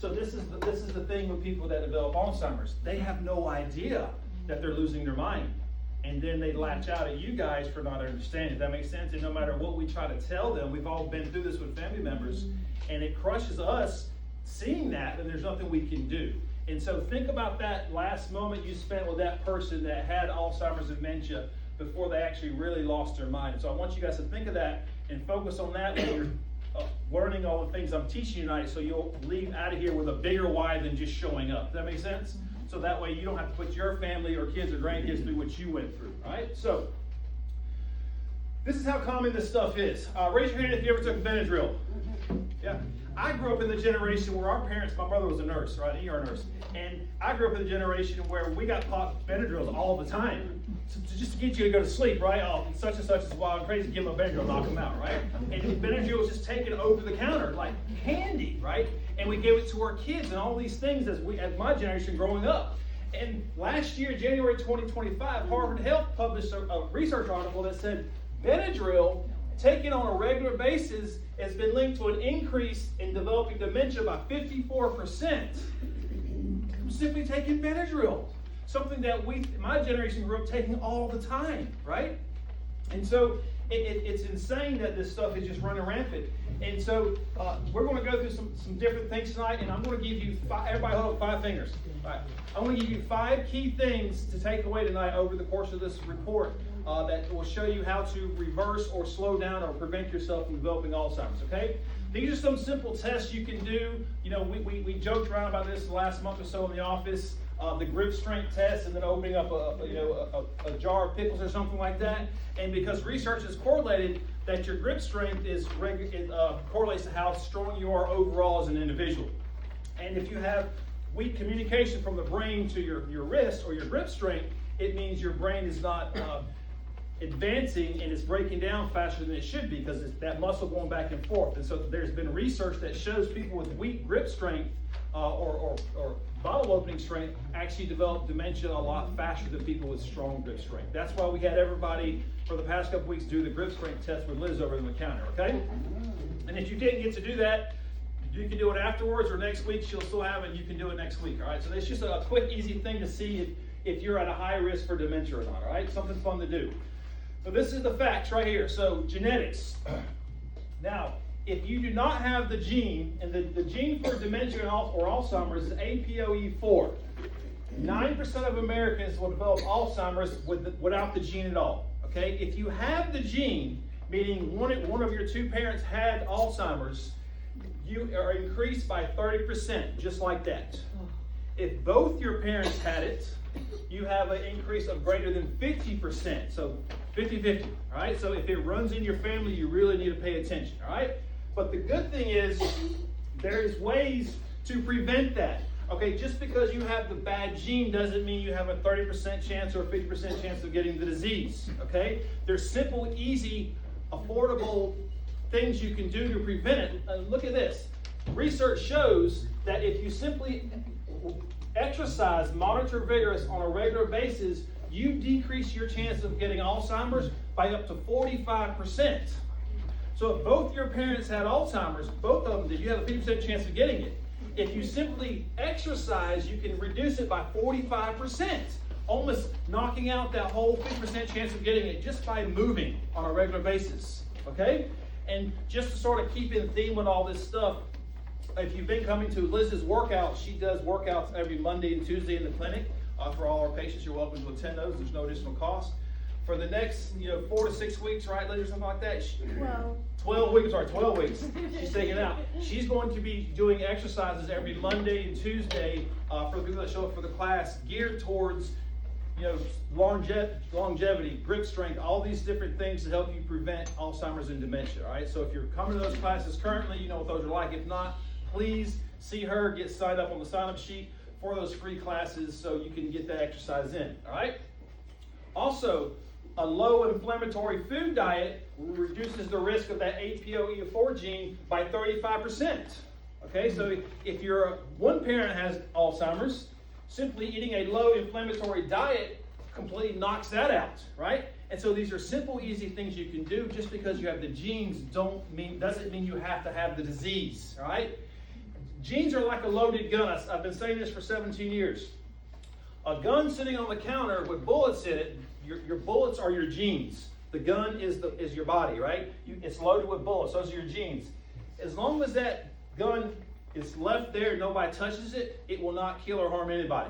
So this is the thing with people that develop Alzheimer's. They have no idea that they're losing their mind. And then they latch out at you guys for not understanding. Does that make sense? And no matter what we try to tell them, we've all been through this with family members, and it crushes us seeing that, and there's nothing we can do. And so think about that last moment you spent with that person that had Alzheimer's dementia before they actually really lost their mind. So I want you guys to think of that and focus on that when you're learning all the things I'm teaching you tonight, so you'll leave out of here with a bigger why than just showing up. Does that make sense? So that way you don't have to put your family or kids or grandkids through what you went through, right? So this is how common this stuff is. Raise your hand if you ever took Benadryl. Yeah. I grew up in the generation where our parents, my brother was a nurse, right, an ER nurse, and I grew up in the generation where we got popped Benadryls all the time. So just to get you to go to sleep, right? Oh, such and such is wild and crazy, give them a Benadryl, knock them out, right? And Benadryl was just taken over the counter like candy, right? And we gave it to our kids and all these things as my generation growing up. And last year, January 2025, Harvard Health published a research article that said Benadryl taken on a regular basis has been linked to an increase in developing dementia by 54%. Simply taking Benadryl. Something that my generation grew up taking all the time, right? And so it's insane that this stuff is just running rampant. And so we're going to go through some different things tonight, and I'm going to give you everybody hold up 5 fingers. All right. I'm going to give you 5 key things to take away tonight over the course of this report that will show you how to reverse or slow down or prevent yourself from developing Alzheimer's, okay? These are some simple tests you can do. You know, we joked around about this the last month or so in the office. The grip strength test, and then opening up a jar of pickles or something like that. And because research has correlated that your grip strength correlates to how strong you are overall as an individual. And if you have weak communication from the brain to your wrist or your grip strength, it means your brain is not advancing and it's breaking down faster than it should be because it's that muscle going back and forth. And so there's been research that shows people with weak grip strength or bottle opening strength actually develop dementia a lot faster than people with strong grip strength. That's why we had everybody for the past couple weeks do the grip strength test with Liz over the counter, okay? And if you didn't get to do that, you can do it afterwards or next week. She'll still have it. You can do it next week, all right? So it's just a quick, easy thing to see if you're at a high risk for dementia or not, all right? Something fun to do. So this is the facts right here. So genetics. Now, if you do not have the gene, and the gene for dementia or Alzheimer's is APOE4. 9% of Americans will develop Alzheimer's without the gene at all. Okay? If you have the gene, meaning one of your 2 parents had Alzheimer's, you are increased by 30%, just like that. If both your parents had it, you have an increase of greater than 50%. So 50-50, all right? So if it runs in your family, you really need to pay attention, all right? But the good thing is there's ways to prevent that. Okay, just because you have the bad gene doesn't mean you have a 30% chance or a 50% chance of getting the disease, okay? There's simple, easy, affordable things you can do to prevent it. Look at this. Research shows that if you simply exercise, monitor vigorous on a regular basis, you decrease your chance of getting Alzheimer's by up to 45%. So if both your parents had Alzheimer's, both of them did, you have a 50% chance of getting it. If you simply exercise, you can reduce it by 45%, almost knocking out that whole 50% chance of getting it just by moving on a regular basis, okay? And just to sort of keep in theme with all this stuff, if you've been coming to Liz's workout, she does workouts every Monday and Tuesday in the clinic. For all our patients, you're welcome to attend those. There's no additional cost. For the next 4 to 6 weeks, right, Liz, or something like that? 12 weeks. She's taking it out. She's going to be doing exercises every Monday and Tuesday for the people that show up for the class, geared towards longevity, grip strength, all these different things to help you prevent Alzheimer's and dementia, all right? So if you're coming to those classes currently, you know what those are like. If not, please see her, get signed up on the sign-up sheet for those free classes so you can get that exercise in, all right? Also, a low inflammatory food diet reduces the risk of that APOE4 gene by 35%. Okay, so if one parent has Alzheimer's, simply eating a low inflammatory diet completely knocks that out, right? And so these are simple, easy things you can do. Just because you have the genes doesn't mean you have to have the disease, all right? Genes are like a loaded gun. I've been saying this for 17 years. A gun sitting on the counter with bullets in it, your bullets are your genes. The gun is your body, right? It's loaded with bullets. Those are your genes. As long as that gun is left there and nobody touches it, it will not kill or harm anybody.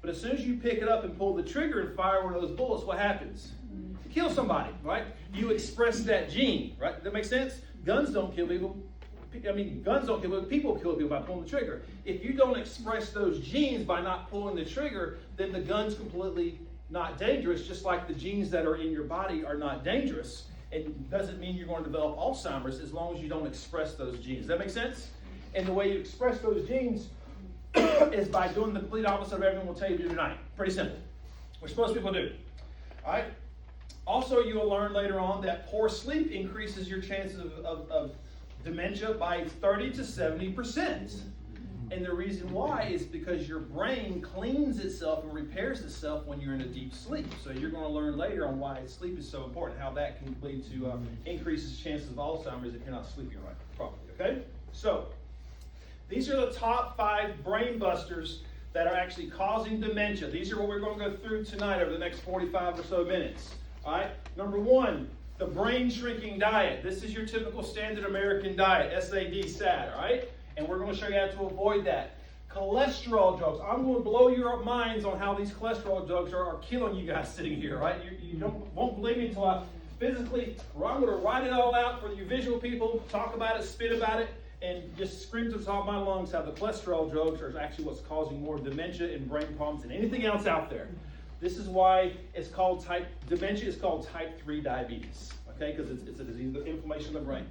But as soon as you pick it up and pull the trigger and fire one of those bullets, what happens? You kill somebody, right? You express that gene, right? Does that make sense? Guns don't kill people. Guns don't kill people. People kill people by pulling the trigger. If you don't express those genes by not pulling the trigger, then the gun's completely not dangerous, just like the genes that are in your body are not dangerous. It doesn't mean you're going to develop Alzheimer's as long as you don't express those genes. Does that make sense? And the way you express those genes is by doing the complete opposite of everything we'll tell you to do tonight. Pretty simple. Which most people do. All right? Also, you will learn later on that poor sleep increases your chances of dementia by 30 to 70%. And the reason why is because your brain cleans itself and repairs itself when you're in a deep sleep. So you're going to learn later on why sleep is so important, how that can lead to increases chances of Alzheimer's if you're not sleeping right properly. Okay? So these are the top 5 brain busters that are actually causing dementia. These are what we're going to go through tonight over the next 45 or so minutes. All right? Number 1, the brain shrinking diet. This is your typical standard American diet, SAD, all right? And we're going to show you how to avoid that. Cholesterol drugs. I'm going to blow your minds on how these cholesterol drugs are killing you guys sitting here, right? You won't believe me until I physically, I'm going to write it all out for you visual people, talk about it, spit about it, and just scream to the top of my lungs how the cholesterol drugs are actually what's causing more dementia and brain problems than anything else out there. This is why it's called dementia is called type 3 diabetes, okay? Because it's a disease of inflammation of the brain.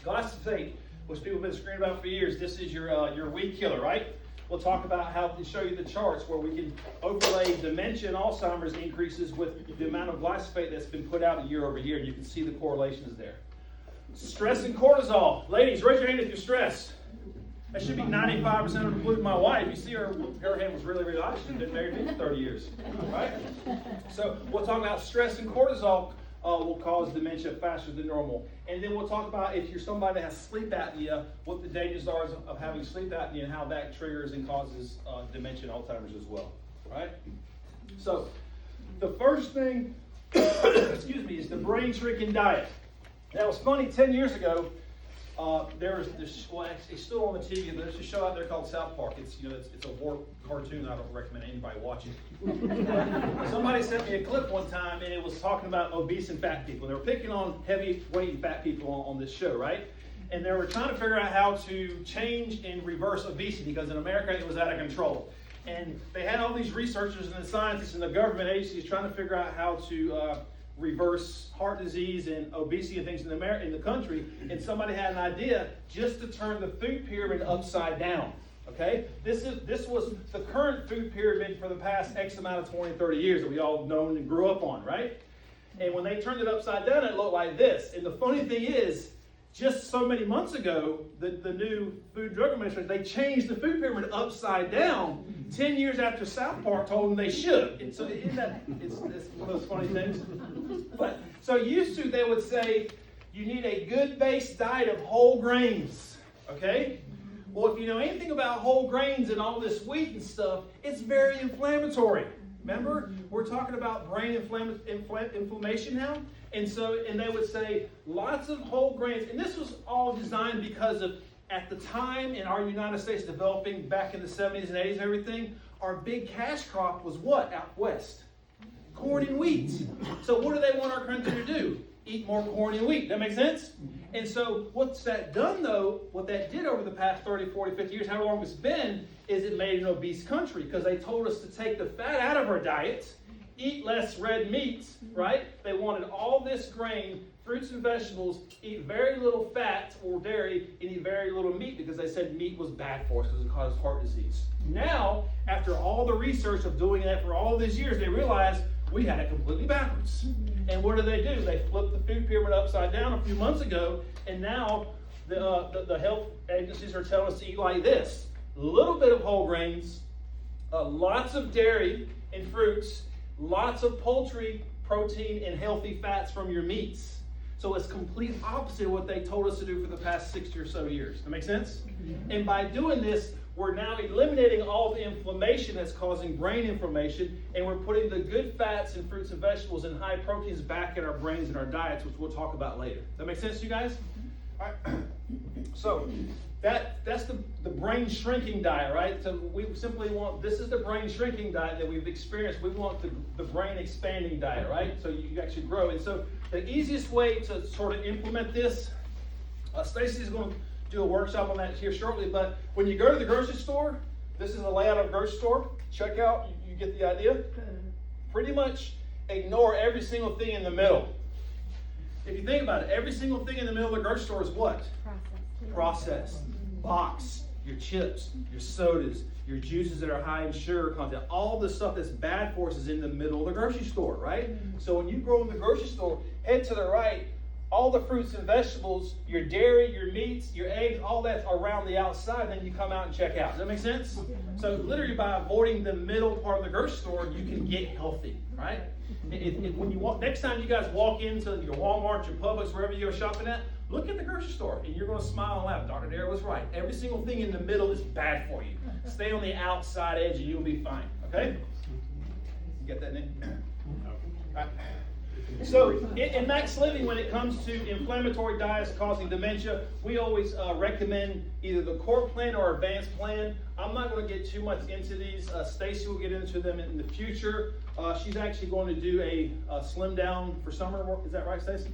Glyphosate, which people have been screaming about for years, this is your weed killer, right? We'll talk about how to show you the charts where we can overlay dementia and Alzheimer's increases with the amount of glyphosate that's been put out year over year, and you can see the correlations there. Stress and cortisol. Ladies, raise your hand if you're stressed. That should be 95% including my wife. You see her hand was really, really high. She's been married to me for 30 years, right? So we'll talk about stress and cortisol will cause dementia faster than normal. And then we'll talk about if you're somebody that has sleep apnea, what the dangers are of having sleep apnea and how that triggers and causes dementia and Alzheimer's as well, right? So the first thing, excuse me, is the brain shrinking diet. Now, it's funny, 10 years ago, there was this, well, it's still on the TV, there's a show out there called South Park. It's a war cartoon. I don't recommend anybody watch it. Somebody sent me a clip one time, and it was talking about obese and fat people. They were picking on heavyweight and fat people on this show, right? And they were trying to figure out how to change and reverse obesity because in America it was out of control. And they had all these researchers and the scientists and the government agencies trying to figure out how to reverse heart disease and obesity and things in the country, and somebody had an idea just to turn the food pyramid upside down. Okay, this was the current food pyramid for the past X amount of 20, 30 years that we all known and grew up on, right? And when they turned it upside down, it looked like this. And the funny thing is, just so many months ago, the new Food and Drug Administration, they changed the food pyramid upside down 10 years after South Park told them they should. And so it's one of those funny things. But so used to, they would say, you need a good base diet of whole grains, okay? Well, if you know anything about whole grains and all this wheat and stuff, it's very inflammatory. Remember, we're talking about brain inflammation now. And they would say lots of whole grains, and this was all designed because of, at the time in our United States developing back in the 70s and 80s and everything, our big cash crop was what out west? Corn and wheat. So what do they want our country to do? Eat more corn and wheat. That makes sense? And so what's that done though, what that did over the past 30, 40, 50 years, however long it's been, is it made an obese country because they told us to take the fat out of our diet, eat less red meats, right? They wanted all this grain, fruits and vegetables, eat very little fat or dairy, and eat very little meat because they said meat was bad for us because it caused heart disease. Now, after all the research of doing that for all these years, they realized we had it completely backwards. And what do? They flipped the food pyramid upside down a few months ago, and now the health agencies are telling us to eat like this. A little bit of whole grains, lots of dairy and fruits, lots of poultry, protein, and healthy fats from your meats. So it's complete opposite of what they told us to do for the past 60 or so years. That make sense? And by doing this, we're now eliminating all the inflammation that's causing brain inflammation, and we're putting the good fats and fruits and vegetables and high proteins back in our brains and our diets, which we'll talk about later. That make sense to you guys? All right. So that's the brain shrinking diet, right? So we simply want, this is the brain shrinking diet that we've experienced. We want the brain expanding diet, right? So you actually grow. And so the easiest way to sort of implement this, Stacy is going to do a workshop on that here shortly, but when you go to the grocery store, this is the layout of a grocery store. Check out, you get the idea. Pretty much ignore every single thing in the middle. If you think about it, every single thing in the middle of the grocery store is what? Processed. Box, your chips, your sodas, your juices that are high in sugar content, all the stuff that's bad for us is in the middle of the grocery store, right? So when you go in the grocery store, head to the right, all the fruits and vegetables, your dairy, your meats, your eggs, all that's around the outside, then you come out and check out. Does that make sense? So literally by avoiding the middle part of the grocery store, you can get healthy, right? When you walk, next time you guys walk into your Walmart, your Publix, wherever you're shopping at, look at the grocery store and you're going to smile and laugh. Dr. Dare was right. Every single thing in the middle is bad for you. Stay on the outside edge and you'll be fine, okay? You get that, Nick? All right. So in Max Living, when it comes to inflammatory diets causing dementia, we always recommend either the core plan or advanced plan. I'm not going to get too much into these. Stacy will get into them in the future. She's actually going to do a slim down for summer work. Is that right, Stacy?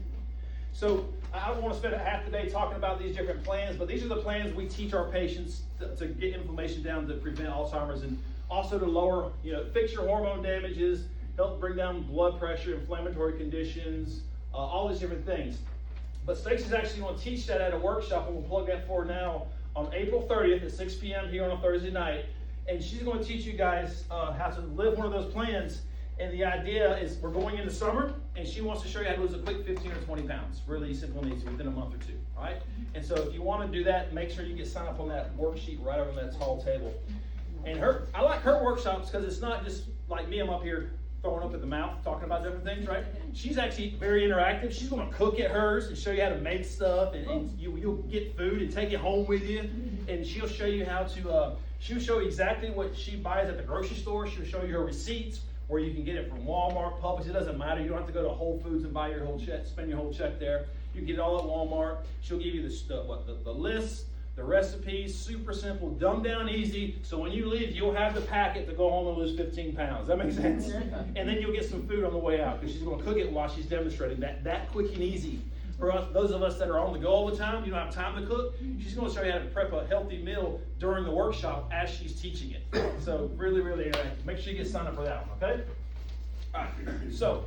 So I don't want to spend half the day talking about these different plans, but these are the plans we teach our patients to get inflammation down to prevent Alzheimer's and also to lower, fix your hormone damages, help bring down blood pressure, inflammatory conditions, all these different things. But Stacey's actually going to teach that at a workshop, and we'll plug that for now on April 30th at 6 p.m. here on a Thursday night. And she's going to teach you guys how to live one of those plans. And the idea is we're going into summer, and she wants to show you how to lose a quick 15 or 20 pounds. Really simple and easy within a month or two, all right? And so if you want to do that, make sure you get signed up on that worksheet right over that tall table. And I like her workshops because it's not just like me, I'm up here throwing up at the mouth, talking about different things, right? She's actually very interactive. She's going to cook at hers and show you how to make stuff, and you'll get food and take it home with you. And she'll show you how to, she'll show you exactly what she buys at the grocery store. She'll show you her receipts, where you can get it from Walmart, Publix. It doesn't matter. You don't have to go to Whole Foods and buy your whole check, spend your whole check there. You can get it all at Walmart. She'll give you the list, the recipes, super simple, dumbed down easy. So when you leave, you'll have the packet to go home and lose 15 pounds. That makes sense? And then you'll get some food on the way out because she's going to cook it while she's demonstrating that quick and easy. For us, those of us that are on the go all the time, you don't have time to cook, she's going to show you how to prep a healthy meal during the workshop as she's teaching it. So really, really interactive. Make sure you get signed up for that one, okay? All right. So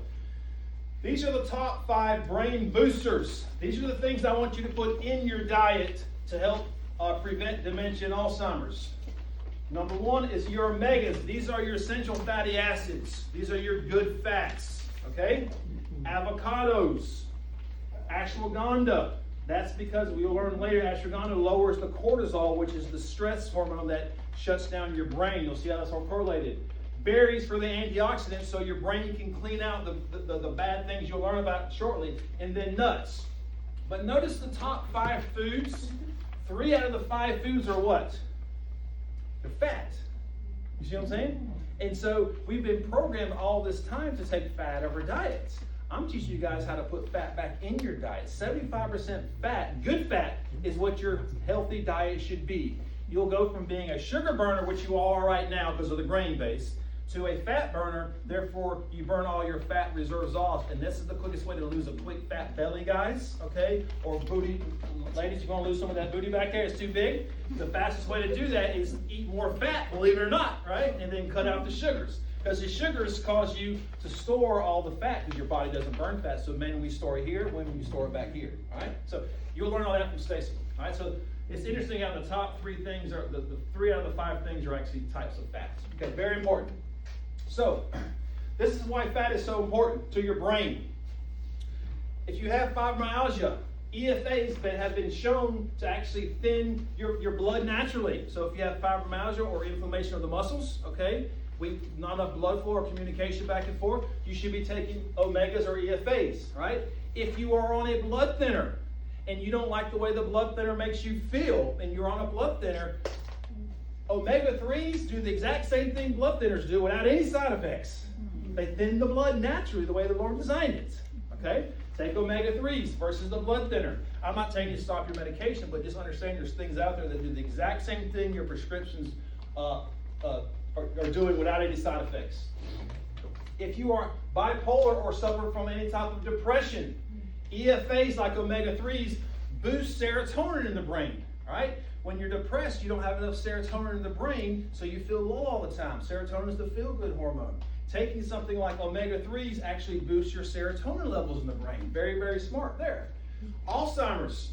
these are the top 5 brain boosters. These are the things I want you to put in your diet to help prevent dementia and Alzheimer's. Number 1 is your omegas. These are your essential fatty acids. These are your good fats, okay? Avocados. Ashwagandha. That's because we'll learn later ashwagandha lowers the cortisol, which is the stress hormone that shuts down your brain. You'll see how that's all correlated. Berries for the antioxidants, so your brain can clean out the bad things you'll learn about shortly. And then nuts. But notice the top 5 foods. 3 out of the 5 foods are what? They're fat. You see what I'm saying? And so we've been programmed all this time to take fat over diets. I'm teaching you guys how to put fat back in your diet. 75% fat, good fat, is what your healthy diet should be. You'll go from being a sugar burner, which you all are right now because of the grain base, to a fat burner. Therefore, you burn all your fat reserves off. And this is the quickest way to lose a quick fat belly, guys, okay? Or booty. Ladies, you're going to lose some of that booty back there. It's too big. The fastest way to do that is eat more fat, believe it or not, right? And then cut out the sugars. Because the sugars cause you to store all the fat because your body doesn't burn fat. So men, we store it here, women, we store it back here. All right? So you'll learn all that from Stacy. All right? So it's interesting how the top 3 things are, the 3 out of the 5 things are actually types of fats. Okay, very important. So this is why fat is so important to your brain. If you have fibromyalgia, EFAs have been shown to actually thin your blood naturally. So if you have fibromyalgia or inflammation of the muscles, okay, not enough blood flow or communication back and forth, you should be taking omegas or EFAs, right? If you are on a blood thinner and you don't like the way the blood thinner makes you feel and you're on a blood thinner, omega-3s do the exact same thing blood thinners do without any side effects. They thin the blood naturally the way the Lord designed it, okay? Take omega-3s versus the blood thinner. I'm not telling you to stop your medication, but just understand there's things out there that do the exact same thing your prescriptions are doing without any side effects. If you are bipolar or suffer from any type of depression, EFAs like omega-3s boost serotonin in the brain, right? When you're depressed, you don't have enough serotonin in the brain, so you feel low all the time. Serotonin is the feel-good hormone. Taking something like omega-3s actually boosts your serotonin levels in the brain. Very, very smart there. Alzheimer's.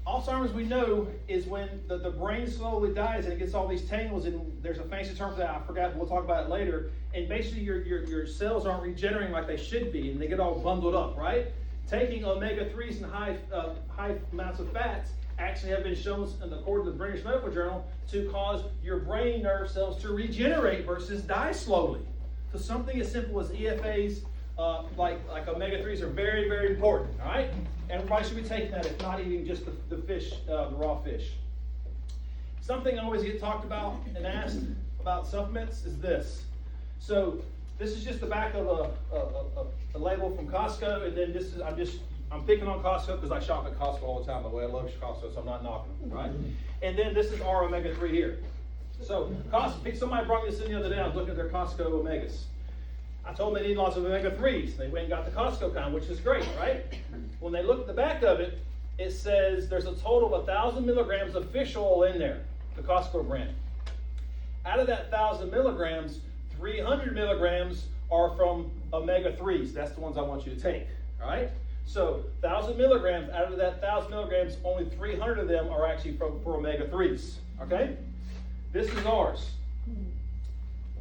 Alzheimer's, we know, is when the brain slowly dies and it gets all these tangles, and there's a fancy term for that, I forgot, but we'll talk about it later. And basically your cells aren't regenerating like they should be, and they get all bundled up, right? Taking omega-3s and high amounts of fats actually have been shown, according to the British Medical Journal, to cause your brain nerve cells to regenerate versus die slowly. So something as simple as EFAs, like omega-3s, are very, very important, all right? Everybody should be taking that, if not eating just the fish, the raw fish. Something I always get talked about and asked about supplements is this. So this is just the back of a label from Costco, and then this is, I'm picking on Costco because I shop at Costco all the time. By the way, I love Costco, so I'm not knocking them, right? And then this is our omega-3 here. So somebody brought this in the other day. I was looking at their Costco omegas. I told them they need lots of omega-3s. They went and got the Costco kind, which is great, right? When they look at the back of it, it says there's a total of 1,000 milligrams of fish oil in there, the Costco brand. Out of that 1,000 milligrams, 300 milligrams are from omega-3s. That's the ones I want you to take, all right? So 1,000 milligrams, out of that 1,000 milligrams, only 300 of them are actually for omega-3s, okay? This is ours.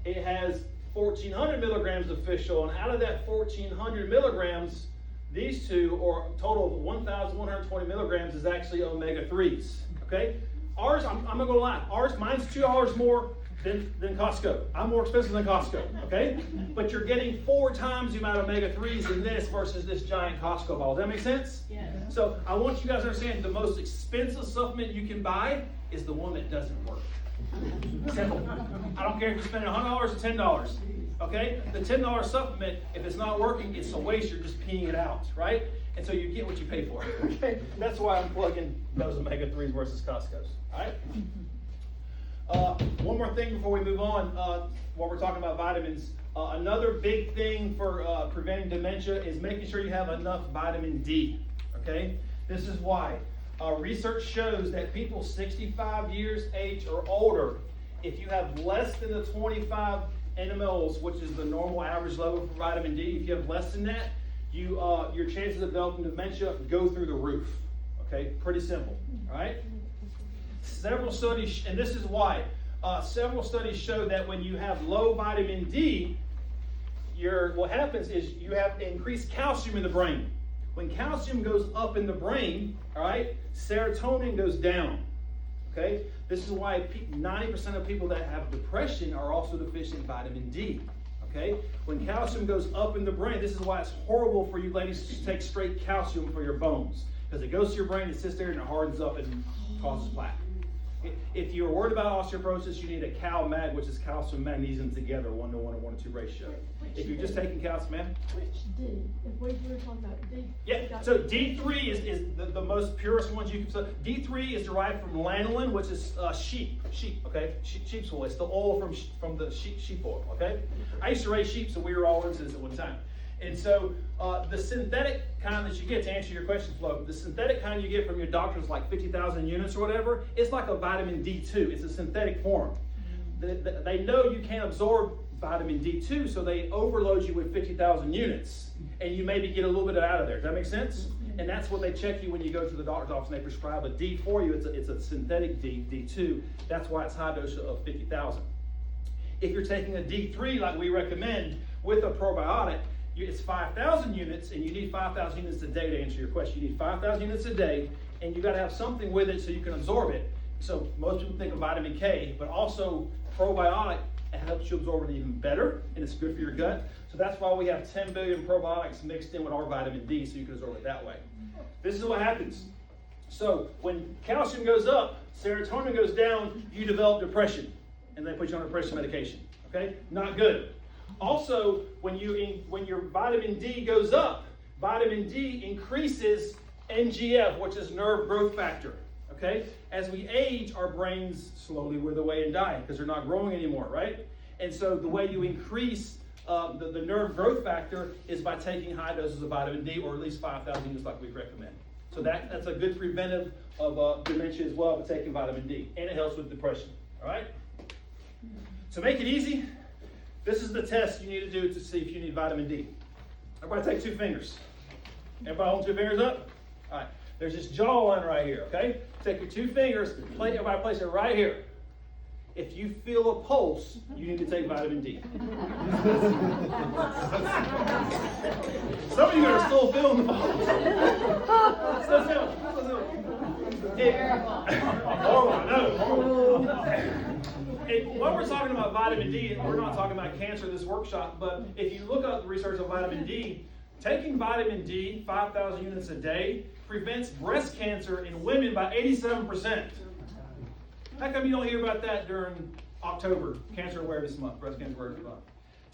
It has 1,400 milligrams of fish oil, and out of that 1,400 milligrams, these two, or a total of 1,120 milligrams, is actually omega-3s, okay? Ours, I'm not gonna lie, mine's $2 more than Costco. I'm more expensive than Costco, okay? But you're getting 4 times the amount of omega-3s in this versus this giant Costco bottle. Does that make sense? Yeah. So I want you guys to understand the most expensive supplement you can buy is the one that doesn't work. Simple. I don't care if you're spending $100 or $10, okay? The $10 supplement, if it's not working, it's a waste. You're just peeing it out, right? And so you get what you pay for, okay? That's why I'm plugging those omega-3s versus Costco's, all right? One more thing before we move on, while we're talking about vitamins. Another big thing for preventing dementia is making sure you have enough vitamin D, okay? This is why. Research shows that people 65 years age or older, if you have less than the 25 nmLs, which is the normal average level for vitamin D, if you have less than that, your chances of developing dementia go through the roof, okay? Pretty simple, all right? Several studies, and this is why, several studies show that when you have low vitamin D, what happens is you have increased calcium in the brain. When calcium goes up in the brain, all right, serotonin goes down, okay? This is why 90% of people that have depression are also deficient in vitamin D, okay? When calcium goes up in the brain, this is why it's horrible for you ladies to take straight calcium for your bones, because it goes to your brain, it sits there, and it hardens up and causes plaque. If you're worried about osteoporosis, you need a Cal-Mag, which is calcium and magnesium together, 1:1 or 1:2 ratio. If you're just taking calcium, ma'am? Which D? If we were talking about D. Yeah, so D3 is the most purest ones you can. So D3 is derived from lanolin, which is sheep, okay? Sheep's oil. It's the oil from the sheep oil, okay? I used to raise sheep, so we were all into this at one time. And so the synthetic kind that you get, to answer your question, Flo, the synthetic kind you get from your doctor is like 50,000 units or whatever. It's like a vitamin D2. It's a synthetic form. They know you can't absorb vitamin D2, so they overload you with 50,000 units, and you maybe get a little bit out of there. Does that make sense? And that's what they check you when you go to the doctor's office and they prescribe a D for you. It's a synthetic D2. That's why it's high dose of 50,000. If you're taking a D3 like we recommend with a probiotic, it's 5,000 units, and you need 5,000 units a day to answer your question. You need 5,000 units a day, and you got to have something with it so you can absorb it. So most people think of vitamin K, but also probiotic helps you absorb it even better, and it's good for your gut. So that's why we have 10 billion probiotics mixed in with our vitamin D, so you can absorb it that way. This is what happens. So when calcium goes up, serotonin goes down, you develop depression, and they put you on depression medication. Okay, not good. Also, when your vitamin D goes up, vitamin D increases NGF, which is nerve growth factor. Okay, as we age, our brains slowly wither away and die because they're not growing anymore, right? And so the way you increase the nerve growth factor is by taking high doses of vitamin D, or at least 5,000 units like we recommend. So that's a good preventive of dementia as well, by taking vitamin D, and it helps with depression. All right. To make it easy, this is the test you need to do to see if you need vitamin D. Everybody take 2 fingers. Everybody hold 2 fingers up. All right. There's this jawline right here, okay? Take your 2 fingers, everybody place it right here. If you feel a pulse, you need to take vitamin D. Some of you are still feeling the pulse. While we're talking about vitamin D, we're not talking about cancer in this workshop, but if you look up the research on vitamin D, taking vitamin D, 5,000 units a day, prevents breast cancer in women by 87%. How come you don't hear about that during October, Cancer Awareness Month, Breast Cancer Awareness Month?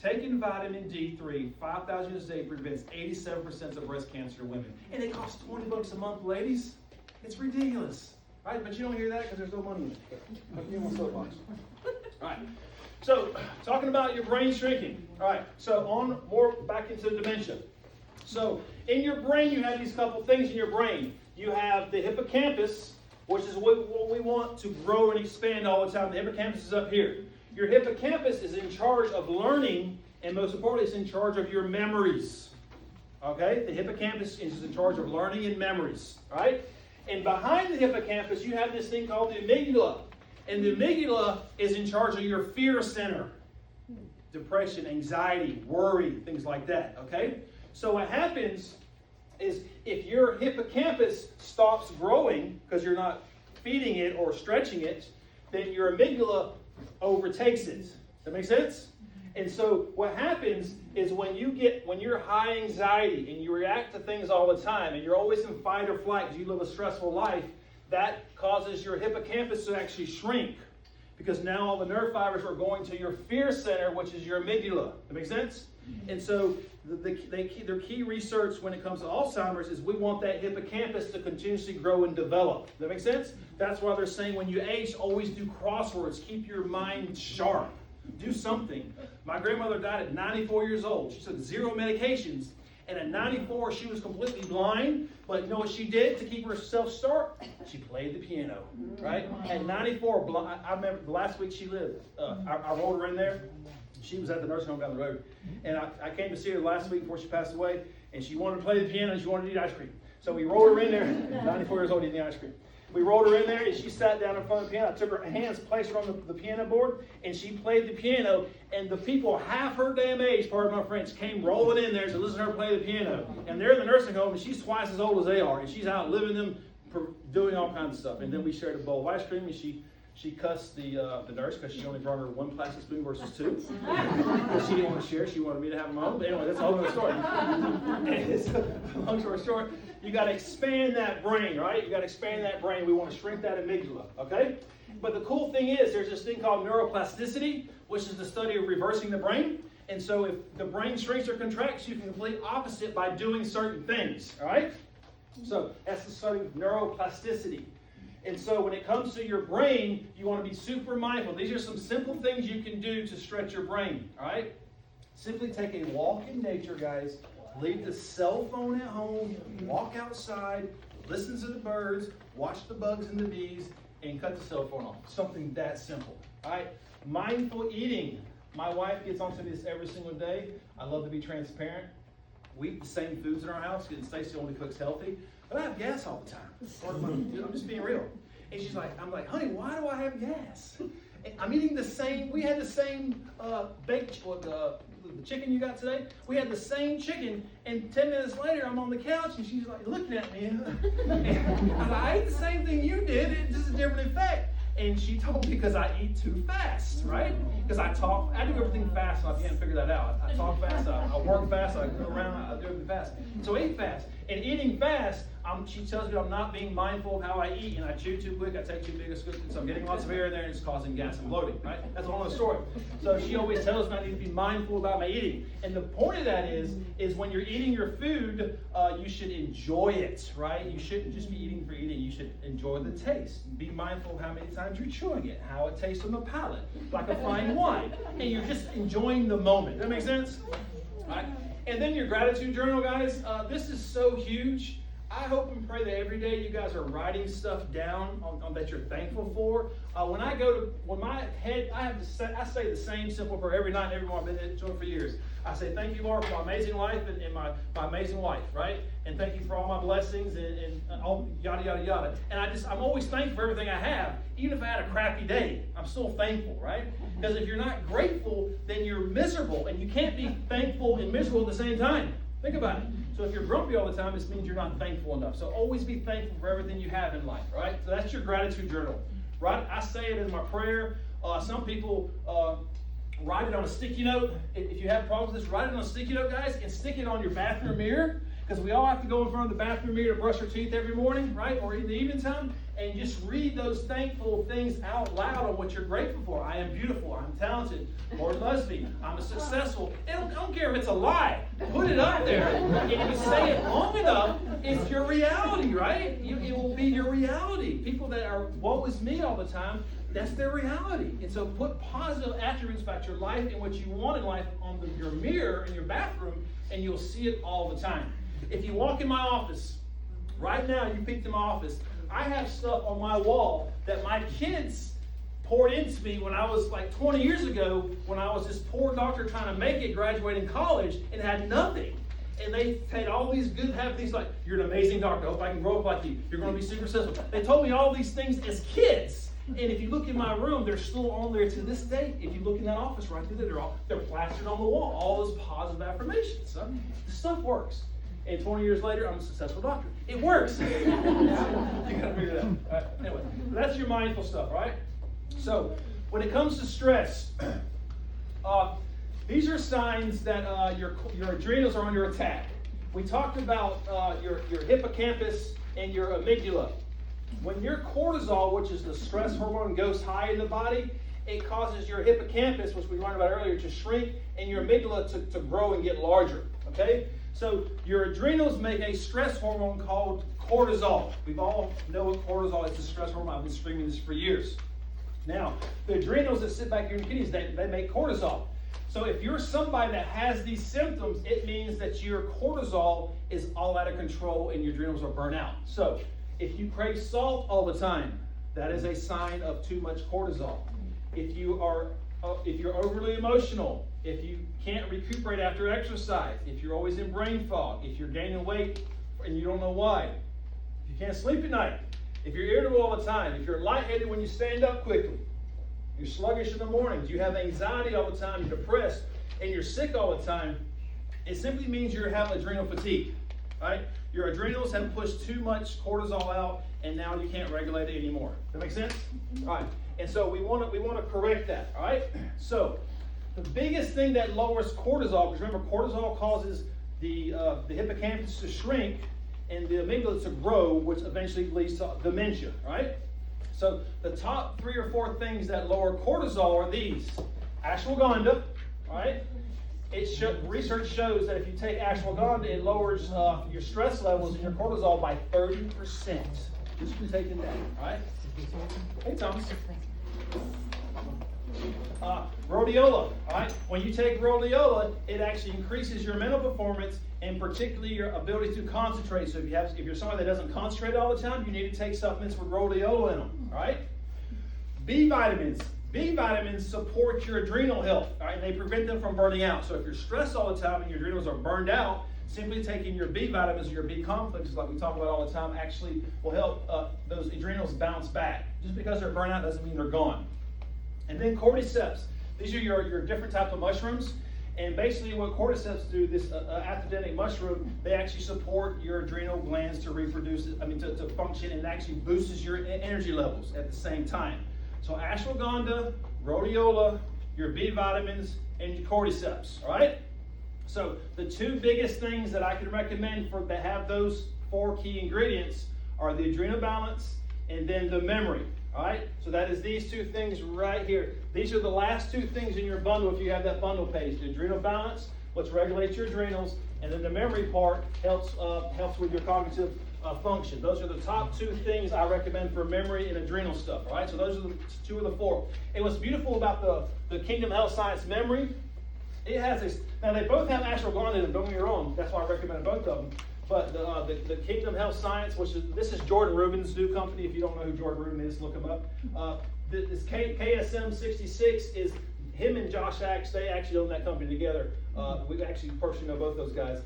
Taking vitamin D3, 5,000 units a day, prevents 87% of breast cancer in women. And it costs $20 a month, ladies. It's ridiculous. Right? But you don't hear that because there's no money in it. All right. So, talking about your brain shrinking. All right. So, back into dementia. So, in your brain, you have these couple things in your brain. You have the hippocampus, which is what we want to grow and expand all the time. The hippocampus is up here. Your hippocampus is in charge of learning, and most importantly, it's in charge of your memories. Okay? The hippocampus is in charge of learning and memories. Right? And behind the hippocampus, you have this thing called the amygdala. And the amygdala is in charge of your fear center. Depression, anxiety, worry, things like that. Okay? So what happens is if your hippocampus stops growing because you're not feeding it or stretching it, then your amygdala overtakes it. Does that make sense? And so what happens is when you're high anxiety and you react to things all the time and you're always in fight or flight because you live a stressful life, that causes your hippocampus to actually shrink because now all the nerve fibers are going to your fear center, which is your amygdala. That make sense? And so their key research when it comes to Alzheimer's is we want that hippocampus to continuously grow and develop. Does that make sense? That's why they're saying when you age, always do crosswords. Keep your mind sharp. Do something. My grandmother died at 94 years old. She took 0 medications. And at 94, she was completely blind. But you know what she did to keep herself sharp? She played the piano. Right? At 94, I remember the last week she lived. I rolled her in there. She was at the nursing home down the road. And I came to see her last week before she passed away. And she wanted to play the piano and she wanted to eat ice cream. So we rolled her in there. 94 years old eating ice cream. We rolled her in there and she sat down in front of the piano. I took her hands, placed her on the piano board, and she played the piano. And the people half her damn age, pardon my French, came rolling in there to listen to her play the piano. And they're in the nursing home and she's twice as old as they are. And she's outliving them, doing all kinds of stuff. And then we shared a bowl of ice cream and she cussed the nurse because she only brought her 1 plastic spoon versus 2. Because she didn't want to share. She wanted me to have them all. But anyway, that's a whole other story. And so, long story short, you got to expand that brain, right? You got to expand that brain. We want to shrink that amygdala, okay? But the cool thing is there's this thing called neuroplasticity, which is the study of reversing the brain. And so if the brain shrinks or contracts, you can complete opposite by doing certain things, all right? So that's the study of neuroplasticity. And so when it comes to your brain, you want to be super mindful. These are some simple things you can do to stretch your brain, all right? Simply take a walk in nature, guys. Leave the cell phone at home, walk outside, listen to the birds, watch the bugs and the bees, and cut the cell phone off. Something that simple, all right? Mindful eating. My wife gets onto this every single day. I love to be transparent. We eat the same foods in our house because Stacey only cooks healthy. But I have gas all the time. I'm just being real. And I'm like, honey, why do I have gas? And I'm eating the same, we had the same baked, the the chicken you got today? We had the same chicken, and 10 minutes later, I'm on the couch, and she's like looking at me. And I ate the same thing you did, it's just a different effect. And she told me because I eat too fast, right? Because I do everything fast, and I can't figure that out. I talk fast, I work fast, I go around, I do everything fast. So I eat fast. And eating fast, she tells me I'm not being mindful of how I eat, and I chew too quick, I take too big a scoop, so I'm getting lots of air in there, and it's causing gas and bloating, right? That's a whole other story. So she always tells me I need to be mindful about my eating. And the point of that is when you're eating your food, you should enjoy it, right? You shouldn't just be eating for eating. You should enjoy the taste. Be mindful of how many times you're chewing it, how it tastes on the palate, like a fine wine. And you're just enjoying the moment. Does that make sense? All right. And then your gratitude journal, guys. This is so huge. I hope and pray that every day you guys are writing stuff down on that you're thankful for. I say the same simple prayer every night and every morning. I've been doing it for years. I say, thank you, Lord, for my amazing life and my amazing wife, right? And thank you for all my blessings and all yada, yada, yada. And I'm always thankful for everything I have. Even if I had a crappy day, I'm still thankful, right? Because if you're not grateful, then you're miserable. And you can't be thankful and miserable at the same time. Think about it. So if you're grumpy all the time, this means you're not thankful enough. So always be thankful for everything you have in life, right? So that's your gratitude journal, right? I say it as my prayer. Some people write it on a sticky note. If you have problems with this, write it on a sticky note, guys, and stick it on your bathroom mirror. Because we all have to go in front of the bathroom mirror to brush our teeth every morning, right? Or in the evening time. And just read those thankful things out loud on what you're grateful for. I am beautiful. I'm talented. Lord loves me. I'm successful. I don't care if it's a lie. Put it out there. And if you say it long enough, it's your reality, right? It will be your reality. People that are woe is me all the time, that's their reality. And so put positive attributes about your life and what you want in life on your mirror in your bathroom, and you'll see it all the time. If you walk in my office, right now you peeked in my office, I have stuff on my wall that my kids poured into me when I was like 20 years ago, when I was this poor doctor trying to make it, graduating college, and had nothing. And they had all these have these like, you're an amazing doctor, I hope I can grow up like you. You're going to be super successful. They told me all these things as kids. And if you look in my room, they're still on there to this day. If you look in that office right there, they're plastered on the wall. All those positive affirmations. So the stuff works. And 20 years later, I'm a successful doctor. It works. You gotta figure it out. All right. Anyway, that's your mindful stuff, right? So when it comes to stress, these are signs that your adrenals are under attack. We talked about your hippocampus and your amygdala. When your cortisol, which is the stress hormone, goes high in the body, it causes your hippocampus, which we learned about earlier, to shrink, and your amygdala to grow and get larger. Okay? So your adrenals make a stress hormone called cortisol. We all know what cortisol is, a stress hormone. I've been screaming this for years. Now, the adrenals that sit back here in your kidneys, they make cortisol. So if you're somebody that has these symptoms, it means that your cortisol is all out of control and your adrenals are burnt out. So if you crave salt all the time, that is a sign of too much cortisol. If you're overly emotional, if you can't recuperate after exercise, if you're always in brain fog, if you're gaining weight and you don't know why, if you can't sleep at night, if you're irritable all the time, if you're lightheaded when you stand up quickly, you're sluggish in the mornings, you have anxiety all the time, you're depressed, and you're sick all the time, it simply means you have adrenal fatigue, right? Your adrenals have pushed too much cortisol out, and now you can't regulate it anymore. Does that make sense? All right. And so we want to correct that. All right. So the biggest thing that lowers cortisol, because remember, cortisol causes the hippocampus to shrink and the amygdala to grow, which eventually leads to dementia. Right. So the top 3 or 4 things that lower cortisol are these: ashwagandha. Right. Research shows that if you take ashwagandha, it lowers your stress levels and your cortisol by 30%. Just from taking that, all right? Hey, Thomas. Rhodiola, all right? When you take rhodiola, it actually increases your mental performance and particularly your ability to concentrate. So if you're somebody that doesn't concentrate all the time, you need to take supplements with rhodiola in them, all right? B vitamins. B vitamins support your adrenal health, all right? And they prevent them from burning out. So if you're stressed all the time and your adrenals are burned out, simply taking your B vitamins or your B complexes, like we talk about all the time, actually will help those adrenals bounce back. Just because they're burnt out doesn't mean they're gone. And then cordyceps. These are your different types of mushrooms. And basically what cordyceps do, this athogenic mushroom, they actually support your adrenal glands to reproduce, to function, and actually boosts your energy levels at the same time. So ashwagandha, rhodiola, your B vitamins, and your cordyceps, all right? So the two biggest things that I can recommend for that have those 4 key ingredients are the adrenal balance and then the memory. All right, so that is these 2 things right here. These are the last 2 things in your bundle if you have that bundle page. The adrenal balance, which regulates your adrenals, and then the memory part helps with your cognitive function. Those are the top 2 things I recommend for memory and adrenal stuff. All right, so those are the 2 of the 4. And what's beautiful about the Kingdom Health Science Memory, it has this. Now they both have ashwagandha in them. Don't get me wrong. That's why I recommend both of them. But the Kingdom Health Science, this is Jordan Rubin's new company. If you don't know who Jordan Rubin is, look him up. This KSM 66 is him and Josh Axe. They actually own that company together. We actually personally know both those guys.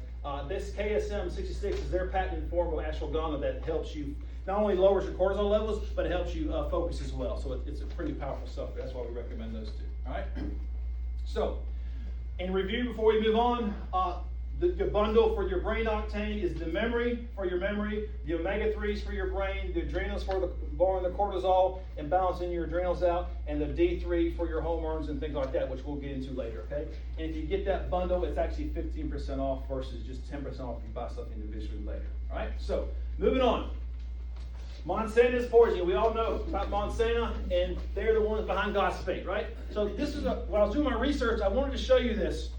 This KSM 66 is their patented form of ashwagandha that helps you, not only lowers your cortisol levels, but it helps you focus as well. So it's a pretty powerful stuff. That's why we recommend those 2. All right. So, in review before we move on. The bundle for your brain Octane is the memory for your memory, the omega-3s for your brain, the adrenals for lowering the cortisol and balancing your adrenals out, and the D3 for your hormones and things like that, which we'll get into later, okay? And if you get that bundle, it's actually 15% off versus just 10% off if you buy stuff individually later, all right? So, moving on. Monsanto's poison. We all know about Monsanto, and they're the ones behind glyphosate, right? So this is, when I was doing my research, I wanted to show you this.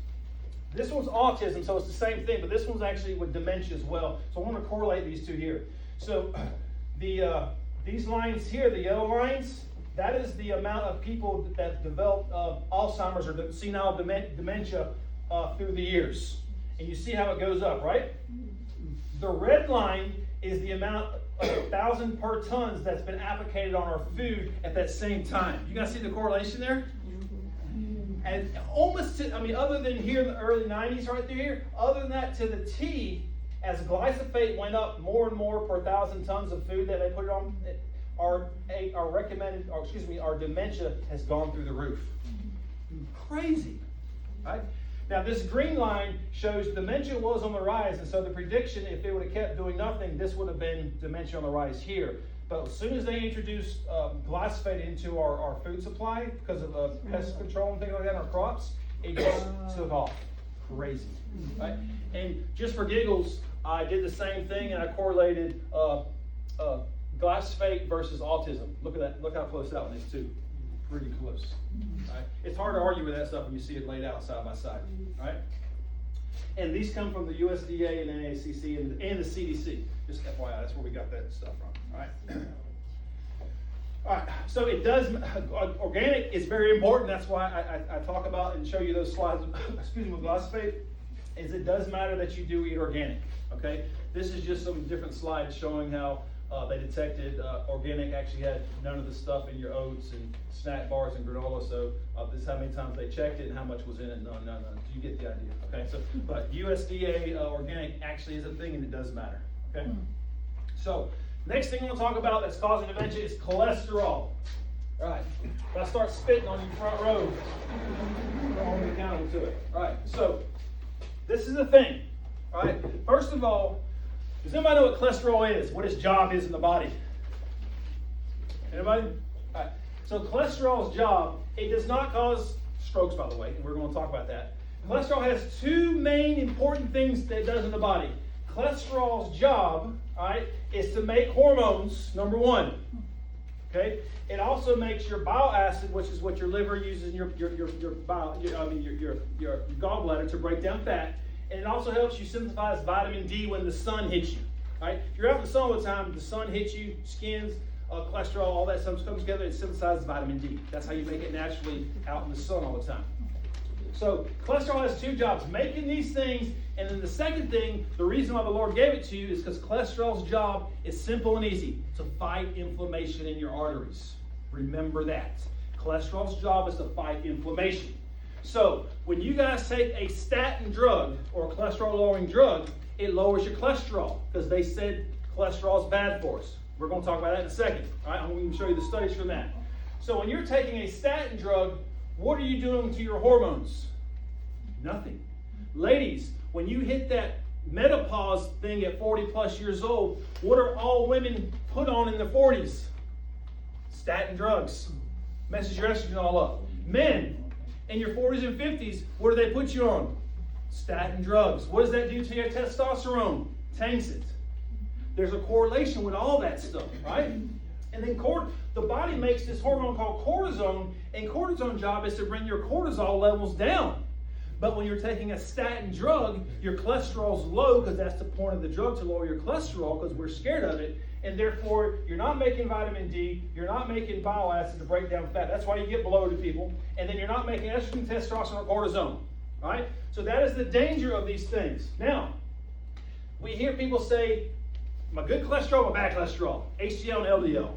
This one's autism, so it's the same thing, but this one's actually with dementia as well. So I want to correlate these 2 here. So these lines here, the yellow lines, that is the amount of people that develop Alzheimer's or senile dementia through the years. And you see how it goes up, right? The red line is the amount of 1,000 per tons that's been applicated on our food at that same time. You guys see the correlation there? And almost other than here in the early 90s right through here, other than that to the T, as glyphosate went up more and more per 1,000 tons of food that they put it on, our dementia has gone through the roof. Crazy, right? Now this green line shows dementia was on the rise, and so the prediction, if they would have kept doing nothing, this would have been dementia on the rise here. But as soon as they introduced glyphosate into our food supply because of pest control and things like that in our crops, it just took off. Crazy, right? And just for giggles, I did the same thing and I correlated glyphosate versus autism. Look at that. Look how close that one is too. Pretty close. Right? It's hard to argue with that stuff when you see it laid out side by side. Right? And these come from the USDA and NACC and the CDC. Just FYI, that's where we got that stuff from. All right. All right. So it does. Organic is very important. That's why I talk about and show you those slides. Excuse me, with glyphosate, is it does matter that you do eat organic. Okay. This is just some different slides showing how they detected organic actually had none of the stuff in your oats and snack bars and granola. So this is how many times they checked it and how much was in it. None. You get the idea. Okay. So, but USDA organic actually is a thing and it does matter. Okay. So next thing we'll talk about that's causing dementia is cholesterol. All right. If I start spitting on your front row, I'm only accountable to it. All right. So this is the thing. All right. First of all, does anybody know what cholesterol is? What its job is in the body? Anybody? All right. So cholesterol's job, it does not cause strokes, by the way, and we're going to talk about that. Cholesterol has 2 main important things that it does in the body. Cholesterol's job, all right, is to make hormones, number 1. Okay? It also makes your bile acid, which is what your liver uses in your gallbladder to break down fat. And it also helps you synthesize vitamin D when the sun hits you. Right? If you're out in the sun all the time, the sun hits you, skins, cholesterol, all that stuff comes together, it synthesizes vitamin D. That's how you make it naturally out in the sun all the time. So cholesterol has 2 jobs, making these things, and then the second thing, the reason why the Lord gave it to you is because cholesterol's job is simple and easy, to fight inflammation in your arteries. Remember that. Cholesterol's job is to fight inflammation. So when you guys take a statin drug or a cholesterol lowering drug, it lowers your cholesterol because they said cholesterol is bad for us. We're going to talk about that in a second. All right, I'm going to show you the studies from that. So when you're taking a statin drug, what are you doing to your hormones? Nothing. Ladies, when you hit that menopause thing at 40 plus years old, what are all women put on in their 40s? Statin drugs. Messes your estrogen all up. Men, in your 40s and 50s, what do they put you on? Statin drugs. What does that do to your testosterone? Tanks it. There's a correlation with all that stuff, right? And then the body makes this hormone called cortisone, and cortisone's job is to bring your cortisol levels down. But when you're taking a statin drug, your cholesterol's low, because that's the point of the drug, to lower your cholesterol, because we're scared of it. And therefore, you're not making vitamin D, you're not making bile acid to break down fat. That's why you get bloated, people. And then you're not making estrogen, testosterone, or cortisone. All right? So that is the danger of these things. Now, we hear people say, my good cholesterol, my bad cholesterol, HDL and LDL.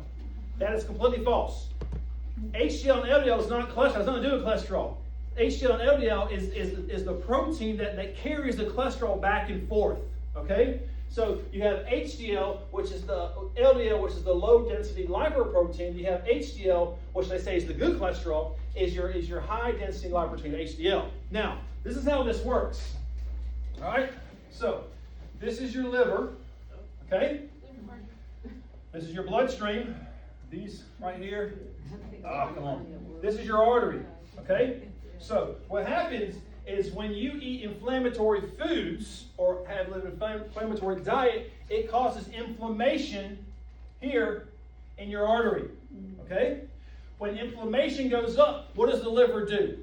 That is completely false. HDL and LDL is not cholesterol. It has nothing to do with cholesterol. HDL and LDL is the protein that carries the cholesterol back and forth. Okay? So you have HDL, which is the LDL, which is the low density lipoprotein. You have HDL, which they say is the good cholesterol, is your high density lipoprotein, HDL. Now, this is how this works. All right? So, this is your liver. Okay? This is your bloodstream. These right here. Ah, come on. This is your artery. Okay? So, what happens is when you eat inflammatory foods or have an inflammatory diet, it causes inflammation here in your artery. Okay? When inflammation goes up, what does the liver do?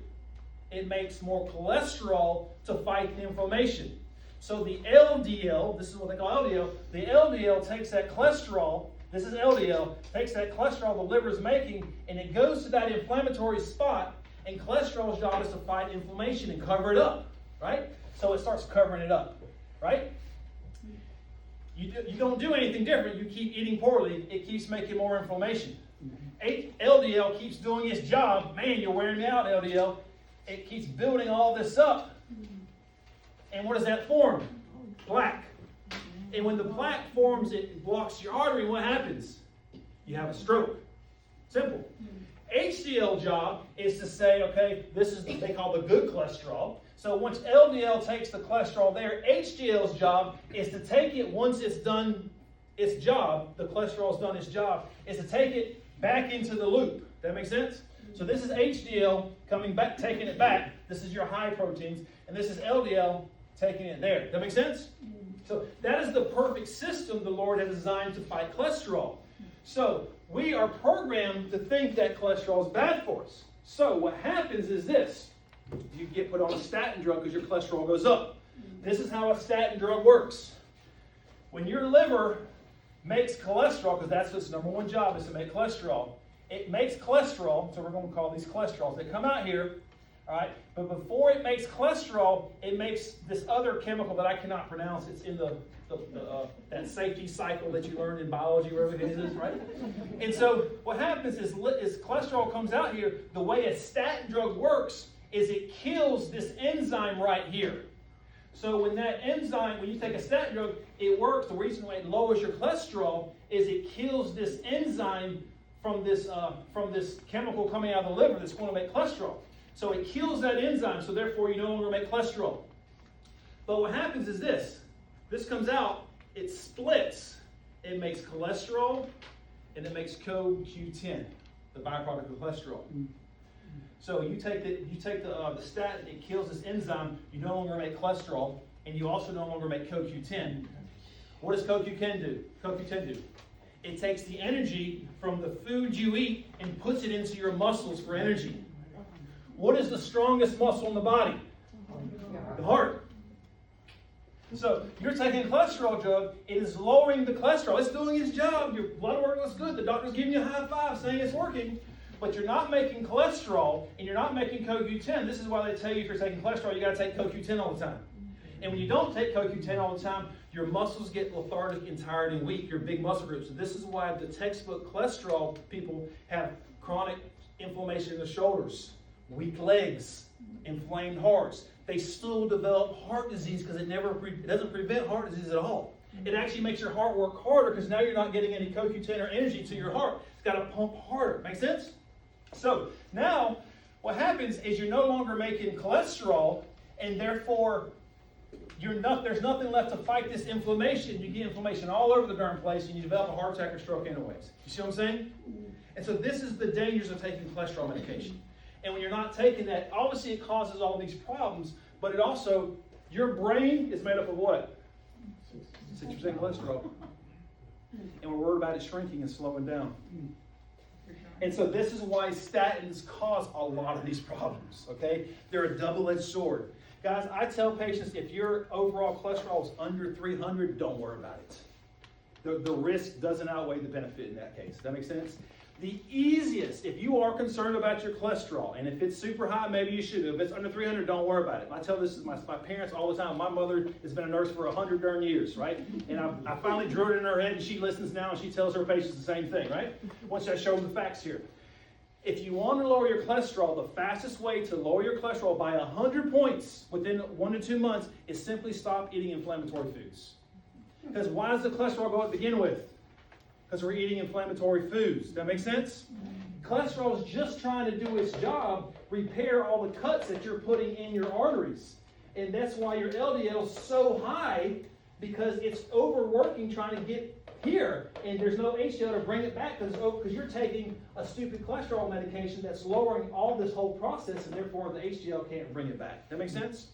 It makes more cholesterol to fight the inflammation. So the LDL, this is what they call LDL, the LDL takes that cholesterol, this is LDL, takes that cholesterol the liver is making, and it goes to that inflammatory spot, and cholesterol's job is to fight inflammation and cover it up, right? So it starts covering it up, right? You don't do anything different. You keep eating poorly, it keeps making more inflammation. LDL keeps doing its job. Man, you're wearing me out, LDL. It keeps building all this up. And what does that form? Plaque. And when the plaque forms, it blocks your artery. What happens? You have a stroke. Simple. HDL job is to say, okay, this is what they call the good cholesterol. So once LDL takes the cholesterol there, HDL's job is to take it once it's done its job, the cholesterol's done its job, is to take it back into the loop. That make sense? So this is HDL coming back, taking it back. This is your high proteins. And this is LDL taking it there. That make sense? So that is the perfect system the Lord has designed to fight cholesterol. So we are programmed to think that cholesterol is bad for us. So what happens is this. You get put on a statin drug because your cholesterol goes up. This is how a statin drug works. When your liver makes cholesterol, because that's its number one job is to make cholesterol, it makes cholesterol, so we're going to call these cholesterols. They come out here, all right? But before it makes cholesterol, it makes this other chemical that I cannot pronounce. It's in that safety cycle that you learned in biology, wherever it is, right? And so what happens is cholesterol comes out here. The way a statin drug works is it kills this enzyme right here. So when that enzyme, when you take a statin drug, it works. The reason why it lowers your cholesterol is it kills this enzyme from this chemical coming out of the liver that's going to make cholesterol. So it kills that enzyme, so therefore you no longer make cholesterol. But what happens is this. This comes out, it splits. It makes cholesterol, and it makes CoQ10, the byproduct of cholesterol. So you take the statin, it kills this enzyme, you no longer make cholesterol, and you also no longer make CoQ10. What does CoQ10 do? It takes the energy from the food you eat and puts it into your muscles for energy. What is the strongest muscle in the body? The heart. So you're taking a cholesterol drug, it is lowering the cholesterol. It's doing its job. Your blood work looks good. The doctor's giving you a high five saying it's working. But you're not making cholesterol and you're not making CoQ10. This is why they tell you if you're taking cholesterol, you got to take CoQ10 all the time. And when you don't take CoQ10 all the time, your muscles get lethargic and tired and weak, your big muscle groups. So this is why the textbook cholesterol people have chronic inflammation in the shoulders, weak legs, inflamed hearts. They still develop heart disease because it doesn't prevent heart disease at all. It actually makes your heart work harder because now you're not getting any CoQ10 or energy to your heart. It's got to pump harder. Make sense? So now what happens is you're no longer making cholesterol, And therefore, there's nothing left to fight this inflammation. You get inflammation all over the darn place, and you develop a heart attack or stroke anyways. You see what I'm saying? And so this is the dangers of taking cholesterol medication. And when you're not taking that, obviously it causes all these problems, but it also, your brain is made up of what? 60% cholesterol. And we're worried about it shrinking and slowing down. And so this is why statins cause a lot of these problems, okay? They're a double-edged sword. Guys, I tell patients, if your overall cholesterol is under 300, don't worry about it. The risk doesn't outweigh the benefit in that case. Does that make sense? The easiest, if you are concerned about your cholesterol, and if it's super high, maybe you should. If it's under 300, don't worry about it. I tell this to my parents all the time. My mother has been a nurse for 100 darn years, right? And I finally drew it in her head, and she listens now, and she tells her patients the same thing, right? Once I show them the facts here. If you want to lower your cholesterol, the fastest way to lower your cholesterol by 100 points within 1 to 2 months is simply stop eating inflammatory foods. Because why does the cholesterol go up to begin with? Because we're eating inflammatory foods. That make sense? Cholesterol is just trying to do its job, repair all the cuts that you're putting in your arteries. And that's why your LDL is so high, because it's overworking trying to get here, and there's no HDL to bring it back because you're taking a stupid cholesterol medication that's lowering all this whole process, and therefore the HDL can't bring it back. That make sense?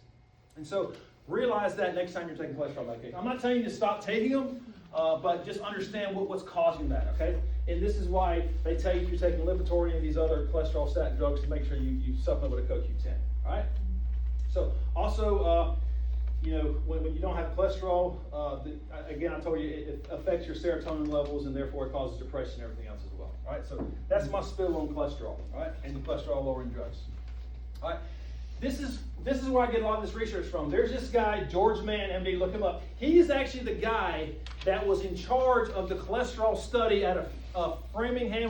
And so realize that next time you're taking cholesterol medication. I'm not telling you to stop taking them, but just understand what's causing that, okay? And this is why they tell you if you're taking Lipitor and these other cholesterol statin drugs to make sure you supplement with a CoQ10, all right? So also, when you don't have cholesterol, again, I told you it affects your serotonin levels, and therefore it causes depression and everything else as well. All right, so that's my spill on cholesterol, all right, and the cholesterol lowering drugs. All right, this is where I get a lot of this research from. There's this guy, George Mann, MD, look him up. He's actually the guy that was in charge of the cholesterol study at Framingham,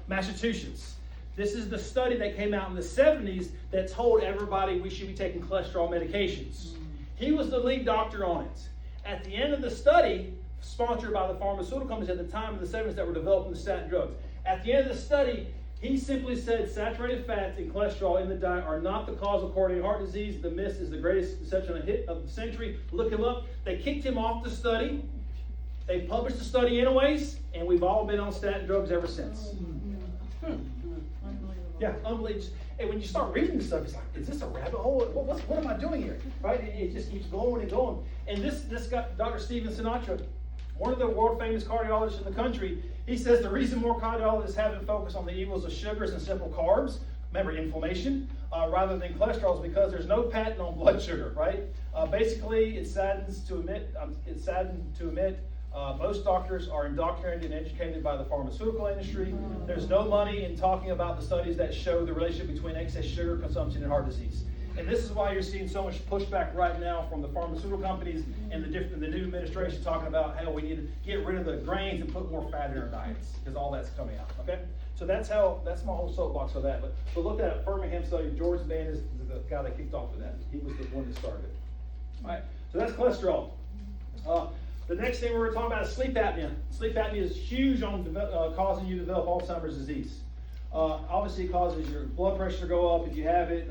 Massachusetts. This is the study that came out in the 70s that told everybody we should be taking cholesterol medications. He was the lead doctor on it. At the end of the study, sponsored by the pharmaceutical companies at the time in the 70s that were developing the statin drugs, at the end of the study, he simply said saturated fats and cholesterol in the diet are not the cause of coronary heart disease. The myth is the greatest deception of the century. Look him up. They kicked him off the study. They published the study anyways, and we've all been on statin drugs ever since. Yeah, unbelievable. And when you start reading this stuff, it's like, is this a rabbit hole? What am I doing here? Right? It just keeps going and going. And this guy, Dr. Steven Sinatra, one of the world famous cardiologists in the country, he says the reason more cardiologists haven't focused on the evils of sugars and simple carbs, remember inflammation, rather than cholesterol, is because there's no patent on blood sugar, right? Basically, it saddens to admit, most doctors are indoctrinated and educated by the pharmaceutical industry. There's no money in talking about the studies that show the relationship between excess sugar consumption and heart disease. And this is why you're seeing so much pushback right now from the pharmaceutical companies and the new administration talking about how we need to get rid of the grains and put more fat in our diets, because all that's coming out. Okay, so that's my whole soapbox for that. But look at that Birmingham study. George Mann is the guy that kicked off with that. He was the one that started it. All right, so that's cholesterol. The next thing we're going to talk about is sleep apnea. Sleep apnea is huge on causing you to develop Alzheimer's disease. Obviously, it causes your blood pressure to go up if you have it,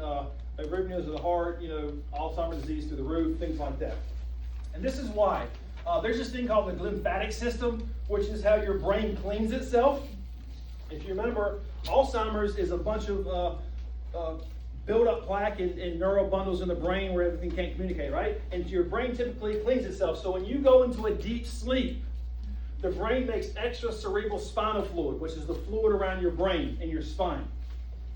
arrhythmias of the heart, Alzheimer's disease through the roof, things like that. And this is why. There's this thing called the lymphatic system, which is how your brain cleans itself. If you remember, Alzheimer's is a bunch of build-up plaque and neural bundles in the brain where everything can't communicate, right? And your brain typically cleans itself. So when you go into a deep sleep, the brain makes extra cerebral spinal fluid, which is the fluid around your brain and your spine.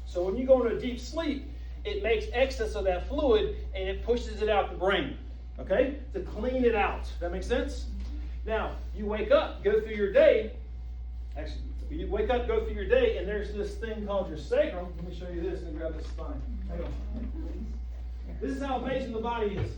So when you go into a deep sleep, it makes excess of that fluid and it pushes it out the brain, okay? To clean it out. That makes sense? Now, you wake up, go through your day. Actually, you wake up, go through your day, and there's this thing called your sacrum. Let me show you this and grab this spine. Hang on. This is how amazing the body is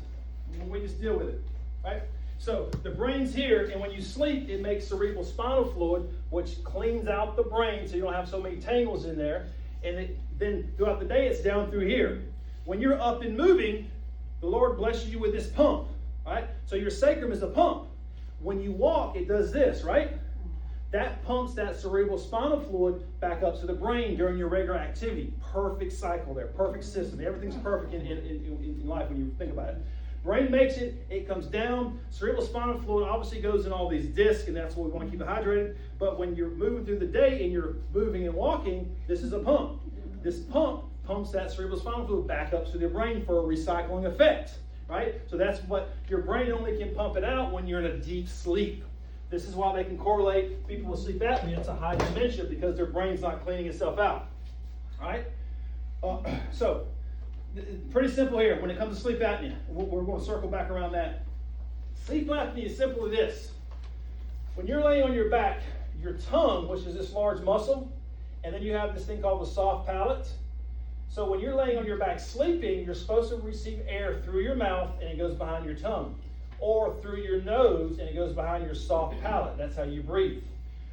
when we just deal with it, right? So the brain's here, and when you sleep, it makes cerebral spinal fluid, which cleans out the brain so you don't have so many tangles in there. And then throughout the day, it's down through here. When you're up and moving, the Lord blesses you with this pump, right? So your sacrum is a pump. When you walk, it does this, right? That pumps that cerebral spinal fluid back up to the brain during your regular activity. Perfect cycle there, perfect system. Everything's perfect in life when you think about it. Brain makes it, it comes down. Cerebral spinal fluid obviously goes in all these discs, and that's what we want to keep it hydrated. But when you're moving through the day and you're moving and walking, this is a pump. This pump pumps that cerebral spinal fluid back up to the brain for a recycling effect, right? So that's what your brain only can pump it out when you're in a deep sleep. This is why they can correlate people with sleep apnea to high dementia, because their brain's not cleaning itself out, right? So, pretty simple here when it comes to sleep apnea. We're going to circle back around that. Sleep apnea is simply this. When you're laying on your back, your tongue, which is this large muscle, and then you have this thing called the soft palate. So when you're laying on your back sleeping, you're supposed to receive air through your mouth and it goes behind your tongue, or through your nose and it goes behind your soft palate. That's how you breathe.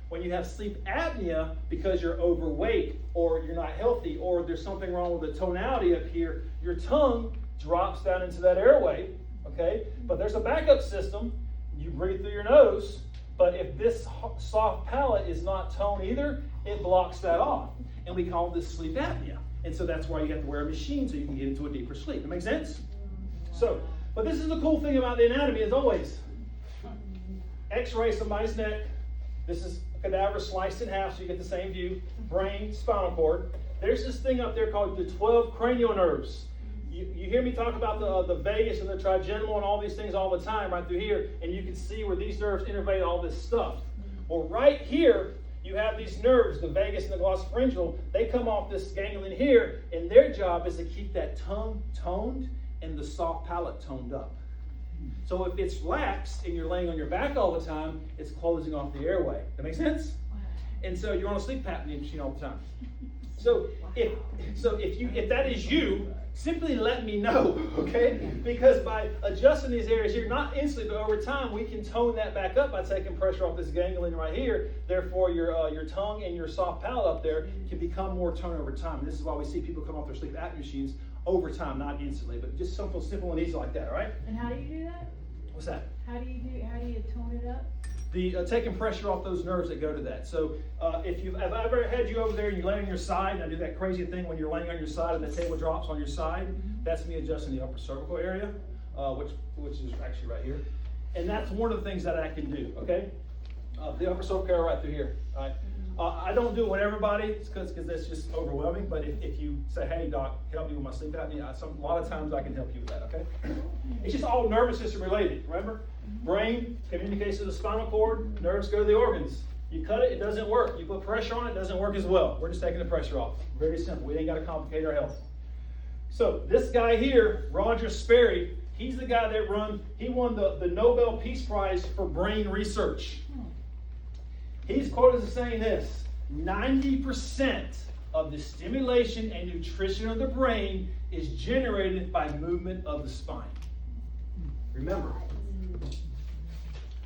When you have sleep apnea, because you're overweight or you're not healthy or there's something wrong with the tonality up here, your tongue drops down into that airway, okay? But there's a backup system. You breathe through your nose, but if this soft palate is not toned either, it blocks that off. And we call this sleep apnea. And so that's why you have to wear a machine so you can get into a deeper sleep. That makes sense? So, but this is the cool thing about the anatomy as always. X-ray somebody's neck. This is a cadaver sliced in half so you get the same view. Brain, spinal cord. There's this thing up there called the 12 cranial nerves. You hear me talk about the vagus and the trigeminal and all these things all the time right through here, and you can see where these nerves innervate all this stuff. Well, right here, you have these nerves, the vagus and the glossopharyngeal. They come off this ganglion here, and their job is to keep that tongue toned and the soft palate toned up. So if it's lax and you're laying on your back all the time, it's closing off the airway. That makes sense? And so you're on a sleep apnea machine all the time. So if that is you, simply let me know, okay? Because by adjusting these areas here, not instantly, but over time, we can tone that back up by taking pressure off this ganglion right here. Therefore, your tongue and your soft palate up there can become more toned over time. This is why we see people come off their sleep apnea machines over time, not instantly, but just something simple and easy like that, all right? And how do you do that? What's that? How do you tone it up? The taking pressure off those nerves that go to that. So if I've ever had you over there and you lay on your side, and I do that crazy thing when you're laying on your side and the table drops on your side, that's me adjusting the upper cervical area, which is actually right here. And that's one of the things that I can do, okay? The upper cervical area right through here, all right? I don't do it with everybody because that's just overwhelming, but if you say, hey doc, help me with my sleep apnea, a lot of times I can help you with that, okay? It's just all nervous system related, remember? Brain communicates to the spinal cord, nerves go to the organs. You cut it, it doesn't work. You put pressure on it, it doesn't work as well. We're just taking the pressure off. Very simple. We ain't got to complicate our health. So this guy here, Roger Sperry, he's the guy that won the Nobel Peace Prize for brain research. He's quoted as saying this: 90% of the stimulation and nutrition of the brain is generated by movement of the spine. Remember,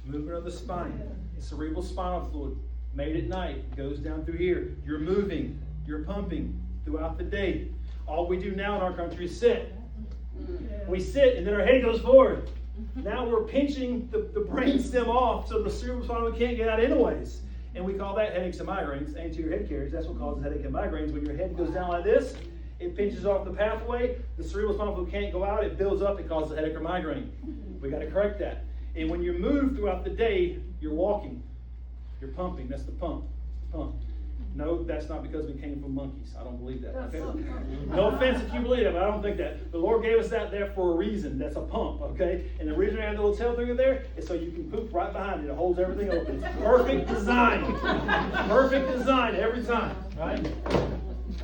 movement of the spine, cerebral spinal fluid, made at night, goes down through here. You're moving, you're pumping throughout the day. All we do now in our country is sit. We sit and then our head goes forward. Now we're pinching the brain stem off so the cerebral spinal can't get out anyways. And we call that headaches and migraines, anterior head caries. That's what causes headache and migraines. When your head goes down like this, it pinches off the pathway. The cerebral spinal fluid can't go out. It builds up. It causes a headache or migraine. We got to correct that. And when you move throughout the day, you're walking. You're pumping. That's the pump. Pump. No, that's not because we came from monkeys. I don't believe that. Okay? No offense if you believe it, but I don't think that. The Lord gave us that there for a reason. That's a pump, okay? And the reason I have the little tail thing there is so you can poop right behind it. It holds everything open. It's perfect design. Perfect design every time, right?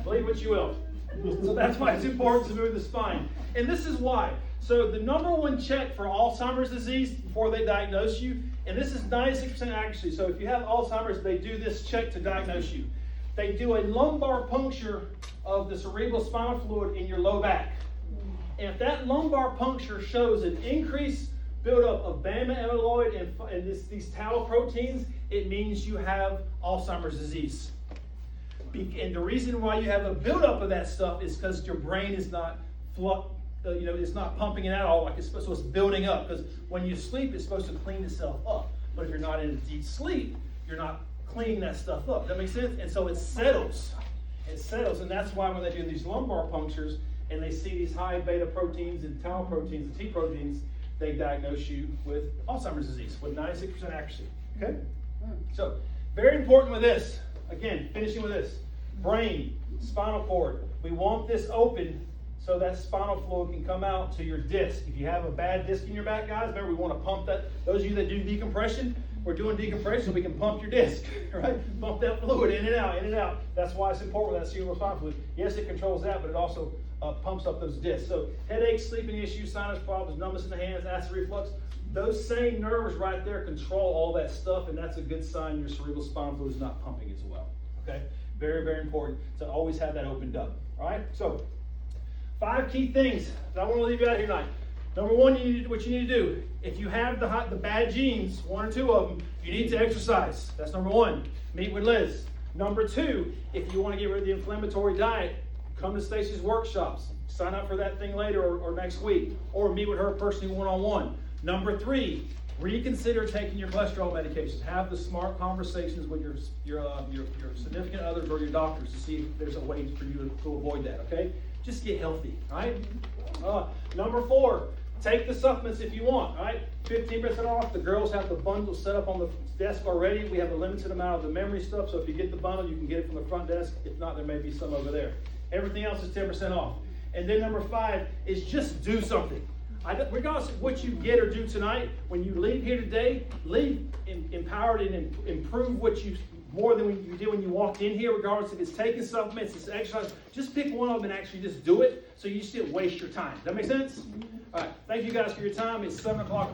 Believe what you will. So that's why it's important to move the spine. And this is why. So the number one check for Alzheimer's disease before they diagnose you, and this is 96% accuracy. So if you have Alzheimer's, they do this check to diagnose you. They do a lumbar puncture of the cerebral spinal fluid in your low back. And if that lumbar puncture shows an increased buildup of beta amyloid and these tau proteins, it means you have Alzheimer's disease. And the reason why you have a buildup of that stuff is because your brain is not it's not pumping it out all like it's supposed to. So it's building up, because when you sleep, it's supposed to clean itself up. But if you're not in a deep sleep, you're not clean that stuff up. That makes sense? And so it settles. It settles, and that's why when they do these lumbar punctures and they see these high beta proteins and tau proteins and T proteins, they diagnose you with Alzheimer's disease with 96% accuracy. Okay? So, very important with this. Again, finishing with this. Brain, spinal cord. We want this open so that spinal fluid can come out to your disc. If you have a bad disc in your back, guys, remember we want to pump that. Those of you that do decompression, we're doing decompression so we can pump your disc, right? Pump that fluid in and out, in and out. That's why it's important with that cerebrospinal fluid. Yes, it controls that, but it also pumps up those discs. So headaches, sleeping issues, sinus problems, numbness in the hands, acid reflux, those same nerves right there control all that stuff, and that's a good sign your cerebrospinal fluid is not pumping as well. Okay? Very, very important to always have that opened up. All right? So, 5 key things that I want to leave you out here tonight. Number 1, what you need to do. If you have the bad genes, 1 or 2 of them, you need to exercise. That's number 1. Meet with Liz. Number 2, if you want to get rid of the inflammatory diet, come to Stacy's workshops. Sign up for that thing later or next week. Or meet with her personally one-on-one. Number 3, reconsider taking your cholesterol medications. Have the smart conversations with your significant others or your doctors to see if there's a way for you to avoid that, okay? Just get healthy, all right? Number 4, take the supplements if you want, all right? 15% off. The girls have the bundle set up on the desk already. We have a limited amount of the memory stuff, so if you get the bundle, you can get it from the front desk. If not, there may be some over there. Everything else is 10% off. And then number 5 is just do something. Regardless of what you get or do tonight, when you leave here today, leave empowered and improve what you more than you did when you walked in here, regardless if it's taking supplements, it's exercise. Just pick one of them and actually just do it so you just didn't waste your time. Does that make sense? All right. Thank you guys for your time. It's 7 o'clock.